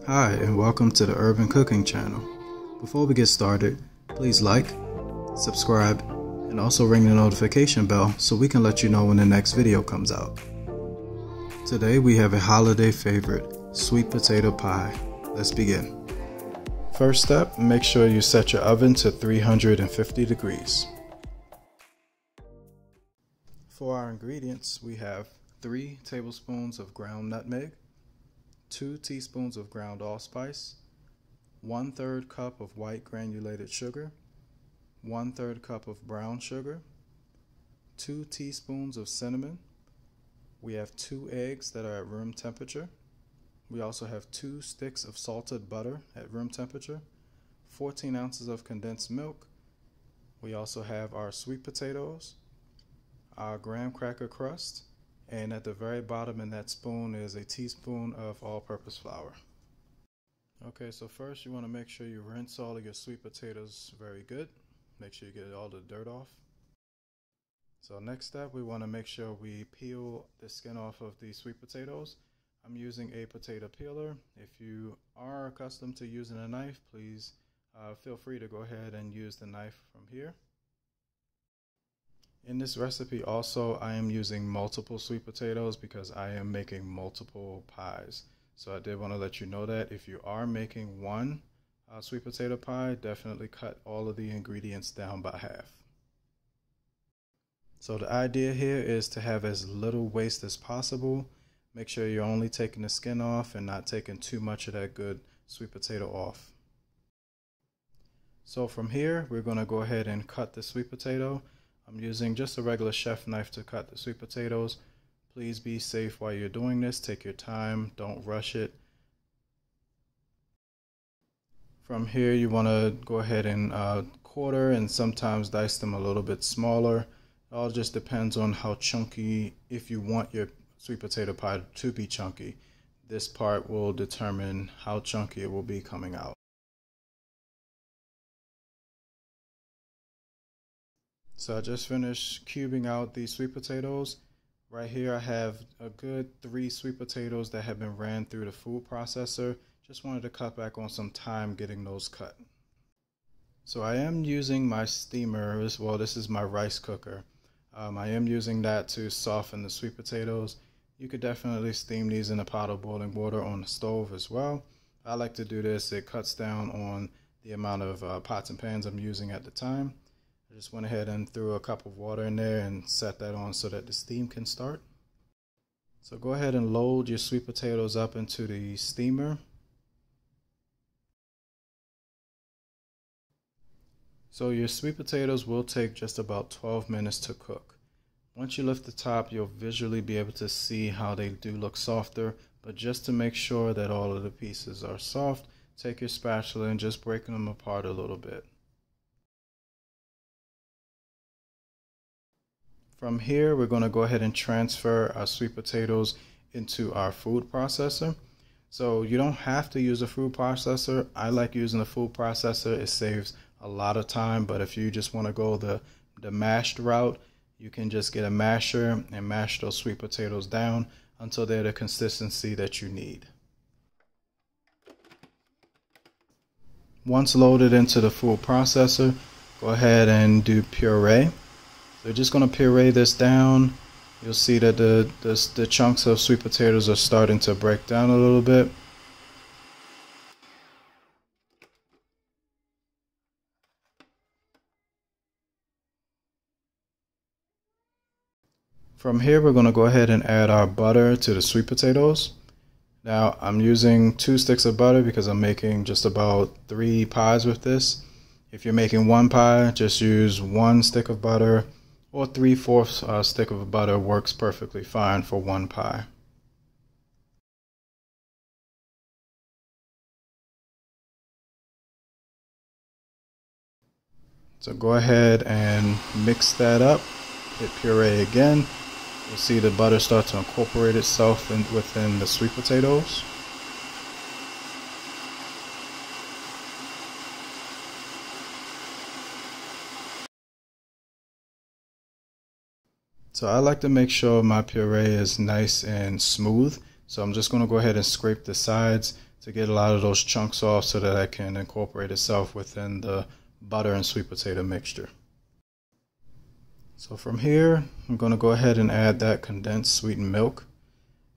Hi, and welcome to the Urban Cooking Channel. Before we get started, please like, subscribe, and also ring the notification bell so we can let you know when the next video comes out. Today we have a holiday favorite, sweet potato pie. Let's begin. First step, make sure you set your oven to 350 degrees. For our ingredients, we have 3 tablespoons of ground nutmeg, 2 teaspoons of ground allspice, 1/3 cup of white granulated sugar, 1/3 cup of brown sugar, 2 teaspoons of cinnamon. We have 2 eggs that are at room temperature. We also have 2 sticks of salted butter at room temperature, 14 ounces of condensed milk. We also have our sweet potatoes, our graham cracker crust, and at the very bottom in that spoon is a teaspoon of all-purpose flour. Okay, so first you want to make sure you rinse all of your sweet potatoes very good. Make sure you get all the dirt off. So next step, we want to make sure we peel the skin off of the sweet potatoes. I'm using a potato peeler. If you are accustomed to using a knife, please feel free to go ahead and use the knife from here. In this recipe also, I am using multiple sweet potatoes because I am making multiple pies. So I did want to let you know that if you are making one sweet potato pie, definitely cut all of the ingredients down by half. So the idea here is to have as little waste as possible. Make sure you're only taking the skin off and not taking too much of that good sweet potato off. So from here, we're going to go ahead and cut the sweet potato. I'm using just a regular chef knife to cut the sweet potatoes. Please be safe while you're doing this. Take your time, don't rush it. From here, you want to go ahead and quarter and sometimes dice them a little bit smaller. It all just depends on how chunky, if you want your sweet potato pie to be chunky. This part will determine how chunky it will be coming out. So I just finished cubing out these sweet potatoes. Right here I have a good 3 sweet potatoes that have been ran through the food processor. Just wanted to cut back on some time getting those cut. So I am using my steamer as well. This is my rice cooker. I am using that to soften the sweet potatoes. You could definitely steam these in a pot of boiling water on the stove as well. I like to do this. It cuts down on the amount of pots and pans I'm using at the time. I just went ahead and threw a cup of water in there and set that on so that the steam can start. So go ahead and load your sweet potatoes up into the steamer. So your sweet potatoes will take just about 12 minutes to cook. Once you lift the top, you'll visually be able to see how they do look softer, but just to make sure that all of the pieces are soft, take your spatula and just break them apart a little bit. From here, we're going to go ahead and transfer our sweet potatoes into our food processor. So you don't have to use a food processor. I like using a food processor. It saves a lot of time, but if you just want to go the mashed route, you can just get a masher and mash those sweet potatoes down until they're the consistency that you need. Once loaded into the food processor, go ahead and do puree. So you're just going to puree this down. You'll see that the chunks of sweet potatoes are starting to break down a little bit. From here, we're going to go ahead and add our butter to the sweet potatoes. Now, I'm using 2 sticks of butter because I'm making just about 3 pies with this. If you're making 1 pie, just use 1 stick of butter, or 3/4 stick of butter works perfectly fine for 1 pie. So go ahead and mix that up. Hit puree again. You'll see the butter start to incorporate itself within the sweet potatoes. So I like to make sure my puree is nice and smooth. So I'm just going to go ahead and scrape the sides to get a lot of those chunks off so that it can incorporate itself within the butter and sweet potato mixture. So from here, I'm going to go ahead and add that condensed sweetened milk.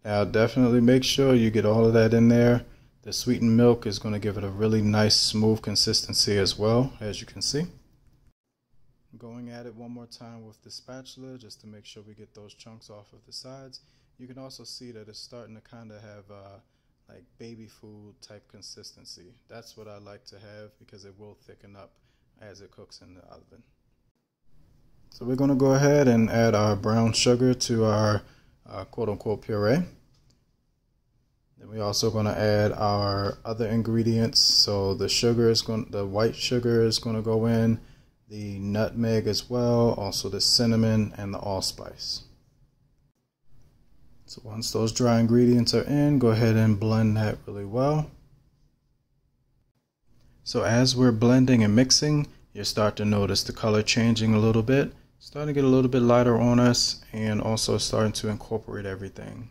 Now definitely make sure you get all of that in there. The sweetened milk is going to give it a really nice smooth consistency as well, as you can see. I'm going at it one more time with the spatula just to make sure we get those chunks off of the sides. You can also see that it's starting to kind of have like baby food type consistency. That's what I like to have because it will thicken up as it cooks in the oven. So we're going to go ahead and add our brown sugar to our quote-unquote puree. Then we're also going to add our other ingredients. So the white sugar is going to go in, the nutmeg as well, also the cinnamon and the allspice. So once those dry ingredients are in, go ahead and blend that really well. So as we're blending and mixing, you start to notice the color changing a little bit, starting to get a little bit lighter on us, and also starting to incorporate everything.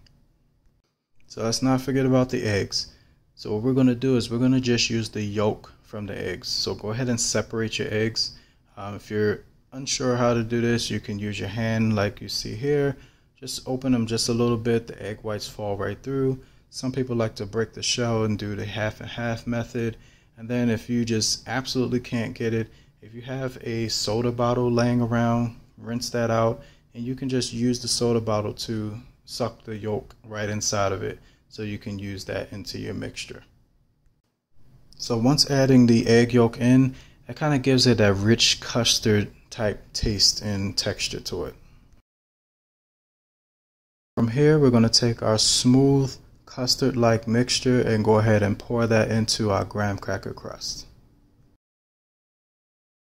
So let's not forget about the eggs. So what we're going to do is we're going to just use the yolk from the eggs. So go ahead and separate your eggs. If you're unsure how to do this, you can use your hand like you see here. Just open them just a little bit, the egg whites fall right through. Some people like to break the shell and do the half and half method. And then if you just absolutely can't get it, if you have a soda bottle laying around, rinse that out, and you can just use the soda bottle to suck the yolk right inside of it, so you can use that into your mixture. So once adding the egg yolk in, it kind of gives it that rich custard type taste and texture to it. From here, we're going to take our smooth custard-like mixture and go ahead and pour that into our graham cracker crust.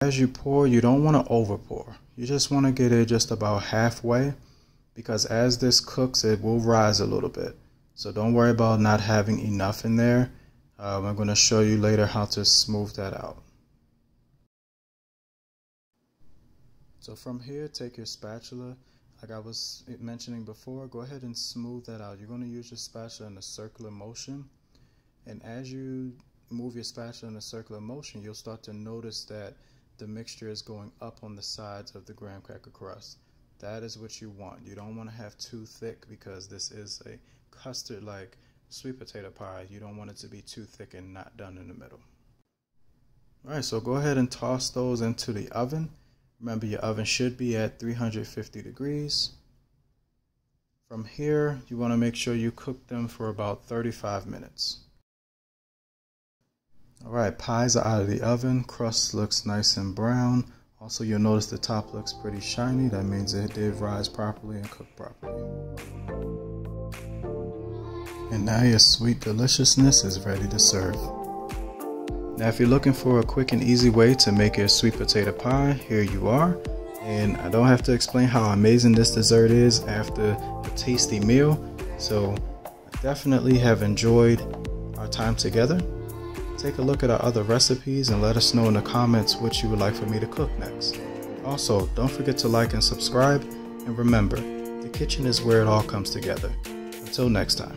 As you pour, you don't want to over pour. You just want to get it just about halfway, because as this cooks, it will rise a little bit. So don't worry about not having enough in there. I'm going to show you later how to smooth that out. So from here, take your spatula. Like I was mentioning before, go ahead and smooth that out. You're going to use your spatula in a circular motion. And as you move your spatula in a circular motion, you'll start to notice that the mixture is going up on the sides of the graham cracker crust. That is what you want. You don't want to have too thick because this is a custard-like sweet potato pie. You don't want it to be too thick and not done in the middle. Alright, so go ahead and toss those into the oven. Remember, your oven should be at 350 degrees. From here, you want to make sure you cook them for about 35 minutes. Alright, pies are out of the oven. Crust looks nice and brown. Also, you'll notice the top looks pretty shiny. That means it did rise properly and cook properly. And now your sweet deliciousness is ready to serve. Now if you're looking for a quick and easy way to make your sweet potato pie, here you are. And I don't have to explain how amazing this dessert is after a tasty meal. So I definitely have enjoyed our time together. Take a look at our other recipes and let us know in the comments what you would like for me to cook next. Also, don't forget to like and subscribe. And remember, the kitchen is where it all comes together. Until next time.